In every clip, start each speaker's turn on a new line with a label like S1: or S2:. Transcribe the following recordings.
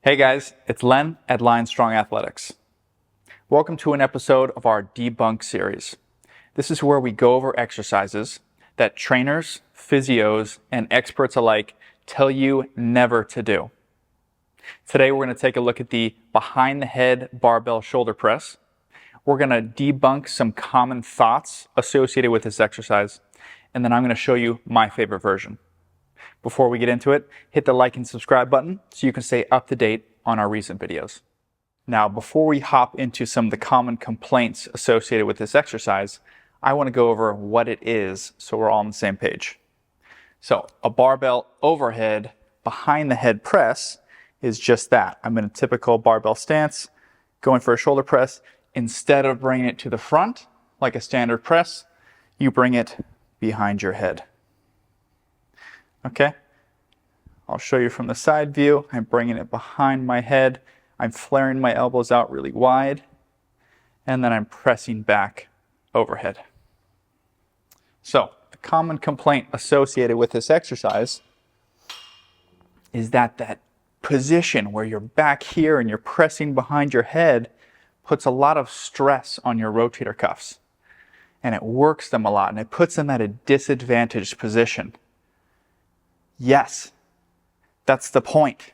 S1: Hey guys, it's Len at Lion Strong Athletics. Welcome to an episode of our Debunked series. This is where we go over exercises that trainers, physios, and experts alike tell you never to do. Today we're going to take a look at the behind the head barbell shoulder press. We're going to debunk some common thoughts associated with this exercise, and then I'm going to show you my favorite version. Before we get into it, hit the like and subscribe button so you can stay up to date on our recent videos. Now, before we hop into some of the common complaints associated with this exercise, I want to go over what it is so we're all on the same page. So, a barbell overhead behind the head press is just that. I'm in a typical barbell stance, going for a shoulder press. Instead of bringing it to the front, like a standard press, you bring it behind your head. Okay, I'll show you from the side view. I'm bringing it behind my head. I'm flaring my elbows out really wide, and then I'm pressing back overhead. So, the common complaint associated with this exercise is that position where you're back here and you're pressing behind your head puts a lot of stress on your rotator cuffs, and it works them a lot, and it puts them at a disadvantaged position. Yes, that's the point.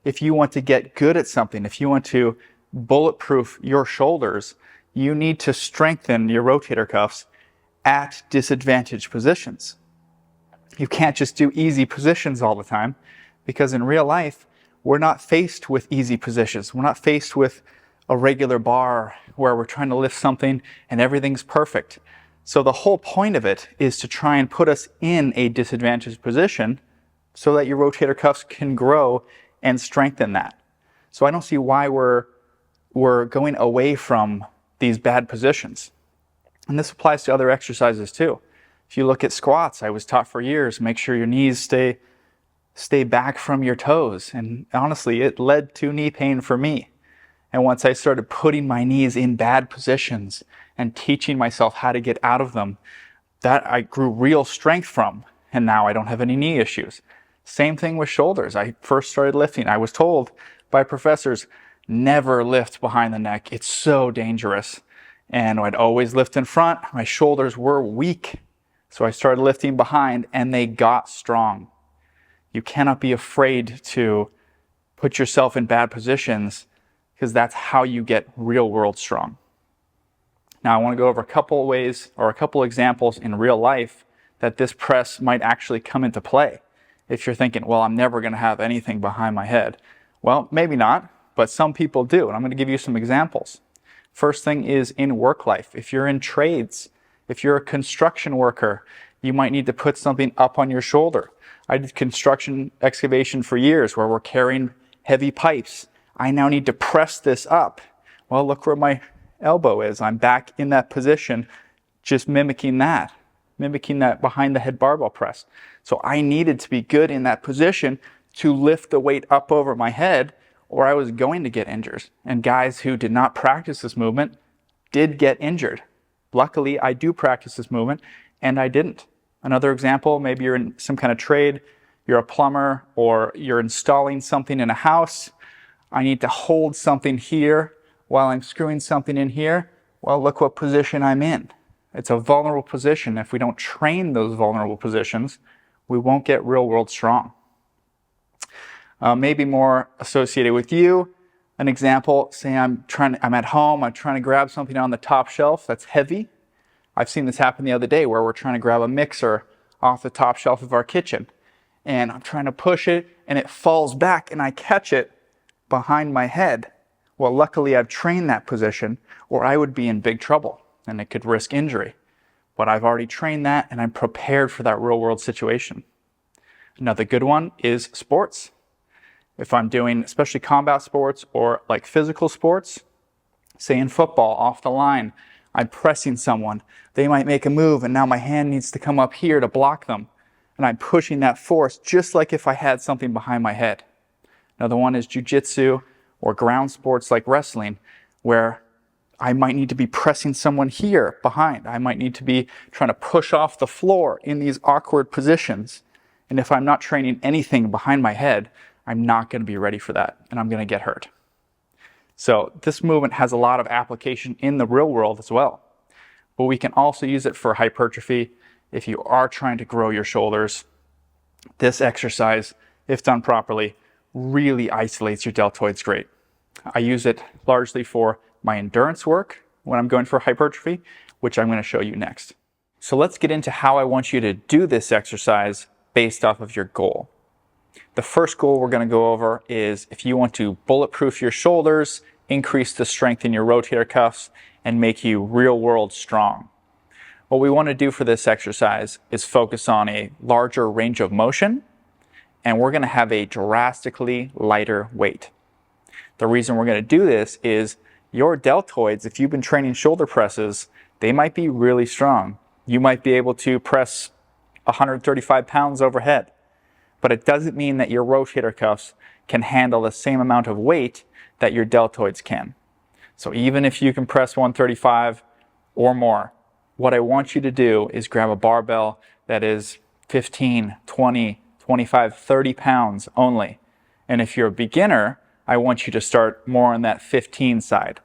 S1: If you want to get good at something, if you want to bulletproof your shoulders, you need to strengthen your rotator cuffs at disadvantaged positions. You can't just do easy positions all the time, because in real life, we're not faced with easy positions. We're not faced with a regular bar where we're trying to lift something and everything's perfect. So the whole point of it is to try and put us in a disadvantaged position so that your rotator cuffs can grow and strengthen that. So I don't see why we're going away from these bad positions. And this applies to other exercises too. If you look at squats, I was taught for years, make sure your knees stay back from your toes. And honestly, it led to knee pain for me. And once I started putting my knees in bad positions and teaching myself how to get out of them, that I grew real strength from. And now I don't have any knee issues. Same thing with shoulders. I first started lifting. I was told by professors, never lift behind the neck. It's so dangerous. And I'd always lift in front. My shoulders were weak. So I started lifting behind and they got strong. You cannot be afraid to put yourself in bad positions, because that's how you get real world strong. Now I want to go over a couple ways or a couple examples in real life that this press might actually come into play. If you're thinking, well, I'm never going to have anything behind my head. Well, maybe not, but some people do. And I'm going to give you some examples. First thing is in work life. If you're in trades, if you're a construction worker, you might need to put something up on your shoulder. I did construction excavation for years where we're carrying heavy pipes. I now need to press this up. Well, look where my elbow is. I'm back in that position, just mimicking that behind the head barbell press. So I needed to be good in that position to lift the weight up over my head, or I was going to get injured. And guys who did not practice this movement did get injured. Luckily, I do practice this movement, and I didn't. Another example, maybe you're in some kind of trade, you're a plumber, or you're installing something in a house. I need to hold something here while I'm screwing something in here. Well, look what position I'm in. It's a vulnerable position. If we don't train those vulnerable positions, we won't get real world strong. Maybe more associated with you. An example, say I'm at home, I'm trying to grab something on the top shelf that's heavy. I've seen this happen the other day where we're trying to grab a mixer off the top shelf of our kitchen. And I'm trying to push it and it falls back and I catch it behind my head. Well, luckily I've trained that position, or I would be in big trouble and it could risk injury. But I've already trained that and I'm prepared for that real world situation. Another good one is sports. If I'm doing especially combat sports or like physical sports, say in football off the line, I'm pressing someone. They might make a move and now my hand needs to come up here to block them. And I'm pushing that force just like if I had something behind my head. Another one is jiu-jitsu or ground sports like wrestling, where I might need to be pressing someone here behind. I might need to be trying to push off the floor in these awkward positions. And if I'm not training anything behind my head, I'm not going to be ready for that and I'm going to get hurt. So this movement has a lot of application in the real world as well. But we can also use it for hypertrophy. If you are trying to grow your shoulders, this exercise, if done properly, really isolates your deltoids great. I use it largely for my endurance work when I'm going for hypertrophy, which I'm going to show you next. So let's get into how I want you to do this exercise based off of your goal. The first goal we're going to go over is if you want to bulletproof your shoulders, increase the strength in your rotator cuffs, and make you real-world strong. What we want to do for this exercise is focus on a larger range of motion, and we're going to have a drastically lighter weight. The reason we're going to do this is your deltoids, if you've been training shoulder presses, they might be really strong. You might be able to press 135 pounds overhead, but it doesn't mean that your rotator cuffs can handle the same amount of weight that your deltoids can. So even if you can press 135 or more, what I want you to do is grab a barbell that is 15, 20, 25, 30 pounds only. And if you're a beginner, I want you to start more on that 15 side.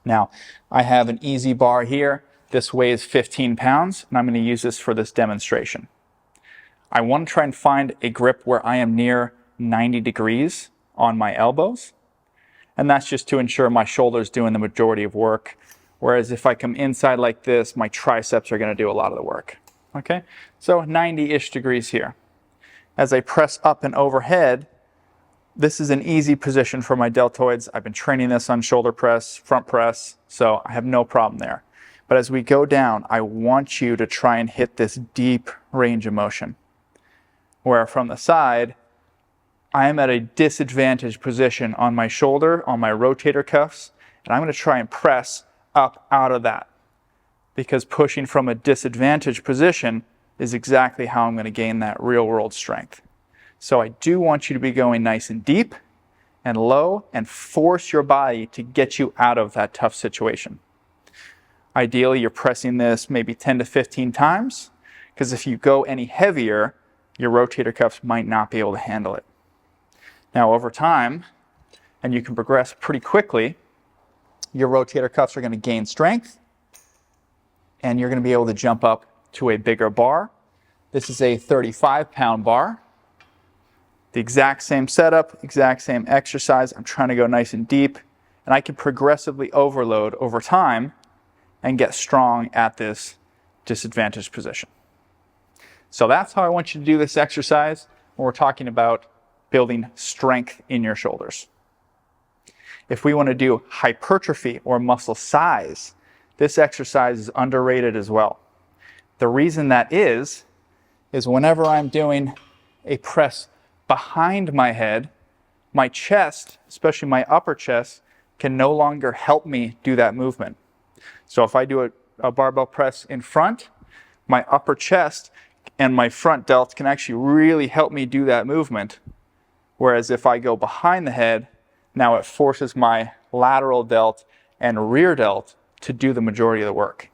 S1: Now, I have an easy bar here. This weighs 15 pounds, and I'm going to use this for this demonstration. I want to try and find a grip where I am near 90 degrees on my elbows. And that's just to ensure my shoulder's doing the majority of work. Whereas if I come inside like this, my triceps are going to do a lot of the work. Okay, so 90-ish degrees here. As I press up and overhead, this is an easy position for my deltoids. I've been training this on shoulder press, front press, so I have no problem there. But as we go down, I want you to try and hit this deep range of motion. Where from the side, I am at a disadvantaged position on my shoulder, on my rotator cuffs, and I'm going to try and press up out of that. Because pushing from a disadvantaged position is exactly how I'm going to gain that real world strength. So I do want you to be going nice and deep and low and force your body to get you out of that tough situation. Ideally, you're pressing this maybe 10 to 15 times, because if you go any heavier, your rotator cuffs might not be able to handle it. Now over time, and you can progress pretty quickly, your rotator cuffs are going to gain strength, and you're going to be able to jump up to a bigger bar. This is a 35-pound bar. The exact same setup, exact same exercise. I'm trying to go nice and deep, and I can progressively overload over time and get strong at this disadvantaged position. So that's how I want you to do this exercise when we're talking about building strength in your shoulders. If we want to do hypertrophy or muscle size, this exercise is underrated as well. The reason that is whenever I'm doing a press behind my head, my chest, especially my upper chest, can no longer help me do that movement. So if I do a barbell press in front, my upper chest and my front delt can actually really help me do that movement. Whereas if I go behind the head, now it forces my lateral delt and rear delt to do the majority of the work.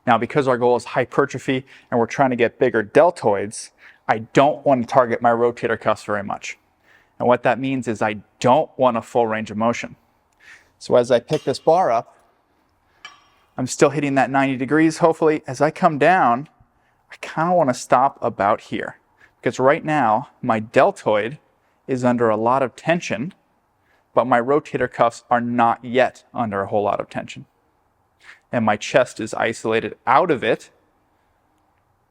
S1: Now, because our goal is hypertrophy and we're trying to get bigger deltoids, I don't want to target my rotator cuffs very much. And what that means is I don't want a full range of motion. So as I pick this bar up, I'm still hitting that 90 degrees, hopefully. As I come down, I kind of want to stop about here. Because right now, my deltoid is under a lot of tension, but my rotator cuffs are not yet under a whole lot of tension. And my chest is isolated out of it,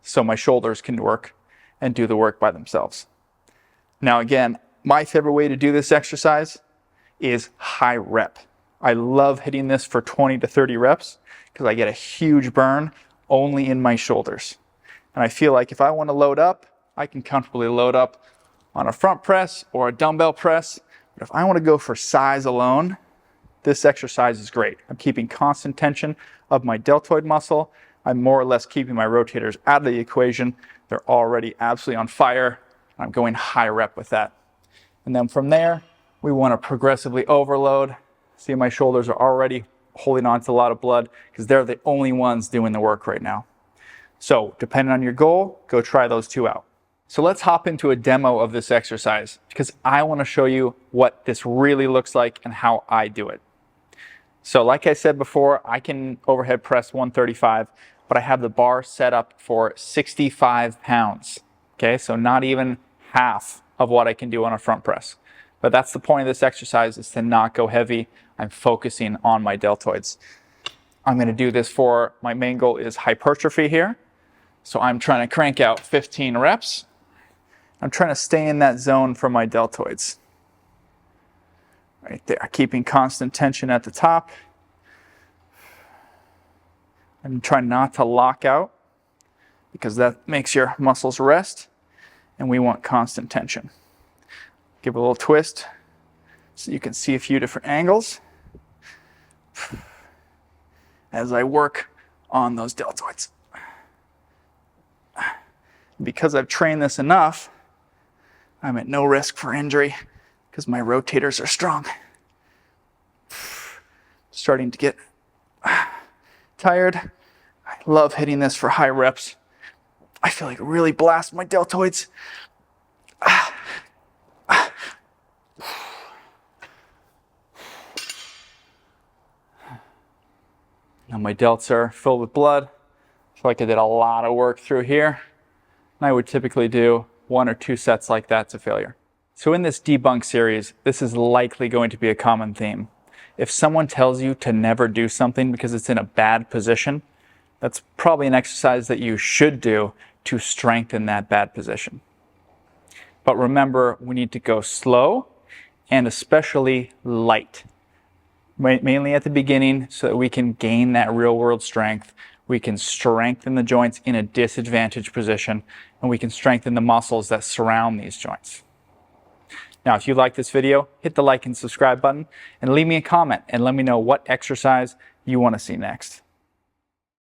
S1: so my shoulders can work and do the work by themselves. Now again, my favorite way to do this exercise is high rep. I love hitting this for 20 to 30 reps because I get a huge burn only in my shoulders. And I feel like if I want to load up, I can comfortably load up on a front press or a dumbbell press. But if I want to go for size alone, this exercise is great. I'm keeping constant tension of my deltoid muscle. I'm more or less keeping my rotators out of the equation. They're already absolutely on fire. I'm going high rep with that. And then from there, we want to progressively overload. See, my shoulders are already holding on to a lot of blood because they're the only ones doing the work right now. So depending on your goal, go try those two out. So let's hop into a demo of this exercise because I want to show you what this really looks like and how I do it. So like I said before, I can overhead press 135, but I have the bar set up for 65 pounds. Okay, so not even half of what I can do on a front press. But that's the point of this exercise, is to not go heavy. I'm focusing on my deltoids. I'm going to do this for, my main goal is hypertrophy here. So I'm trying to crank out 15 reps. I'm trying to stay in that zone for my deltoids. Right there, keeping constant tension at the top. I'm trying not to lock out because that makes your muscles rest, and we want constant tension. Give it a little twist so you can see a few different angles as I work on those deltoids. Because I've trained this enough, I'm at no risk for injury because my rotators are strong. Starting to get tired. I love hitting this for high reps. I feel like it really blasts my deltoids. Now my delts are filled with blood. I feel like I did a lot of work through here. And I would typically do 1 or 2 sets like that to failure. So in this Debunked series, this is likely going to be a common theme. If someone tells you to never do something because it's in a bad position, that's probably an exercise that you should do to strengthen that bad position. But remember, we need to go slow and especially light. Mainly at the beginning so that we can gain that real world strength. We can strengthen the joints in a disadvantaged position, and we can strengthen the muscles that surround these joints. Now, if you like this video, hit the like and subscribe button and leave me a comment and let me know what exercise you want to see next.